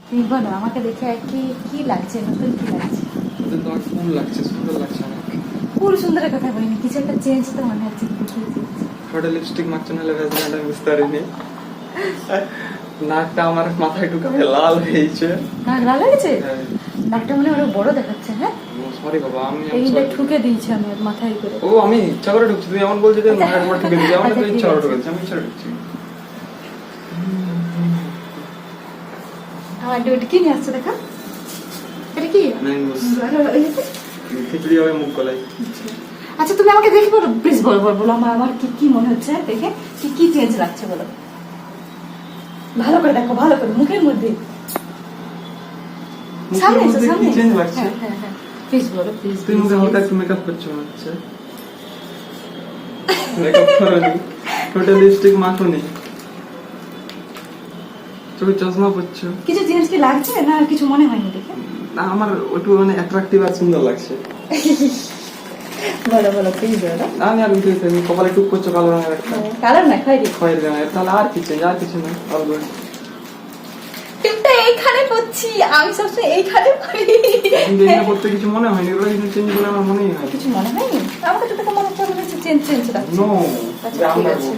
তুমি বলো আমাকে দেখে কি কি লাগছে, নতুন কি লাগছে? তোমার কুল লাগছে, সুন্দর লাগছে অনেক। পুরো সুন্দরের কথা বলিনি, কিছু একটা চেঞ্জ তো মনে হচ্ছে। ঠোঁটে লিপস্টিক মাখছো নাহলে ভ্যাসলিন আমি বুঝতে পারিনি। নাকটা আমার মাথায় ঢুকাবে লাল হয়েছে। নাক লাল লাগছে? হ্যাঁ। নাকটা মনে হয় বড় দেখাচ্ছে। হ্যাঁ, সরি বাবা, আমি এইটা ঠুকে দিয়েছি আমি ওর মাথায় করে। ও আমি ইচ্ছা করে ঢুকছি, তুমি এমন বলছো যে মাথায় একবার ঠুকে দিচ্ছি, আমার তো ইচ্ছা করে ঢুকেছি, আমি ইচ্ছা করে ঢুকছি। আমার এটা কি নিয়ে আসছে দেখা, এটা কি? খিচুড়ি হবে মুখ গলায়। আচ্ছা তুমি আমাকে দেখে বলো প্লিজ, বলো বলো বলো আমার কি কি মনে হচ্ছে দেখে, কি কি চেঞ্জ লাগছে বলো, ভালো করে দেখো, ভালো করে মুখের মধ্যে, সামনে এসো, সামনে কি চেঞ্জ লাগছে? হ্যাঁ হ্যাঁ প্লিজ বলো, প্লিজ। তুই মুখে হালকা একটু মেকআপ করছো মনে হচ্ছে। মেকআপ করোনি, ঠোঁটে লিপস্টিক মাখোনি, চোখে চশমা পরছো। কিছু চেঞ্জ কি লাগছে না কিছু মনে হয়নি দেখে? না, আমার একটু মানে অ্যাট্রাকটিভ আর সুন্দর লাগছে। বলো বলো প্লিজ বলো। আমি আর কিছু তুমি কপালে টুক করছো কালো রঙের একটা, কালার না খয়েরি, খয়েরি রঙের, তাহলে আর কি চেঞ্জ? আর কিছু না, অল্প টিপটা এইখানে করছি আমি, সবসময় এইখানে করি। কিন্তু এগুলো করতে কিছু মনে হয়নি, এগুলো কিছু চেঞ্জ বলে আমার মনেই হয়। কিছু মনে হয়নি, আমাকে তো দেখে মনে হচ্ছে চেঞ্জ চেঞ্জ লাগছে। নো, আচ্ছা ঠিক আছে।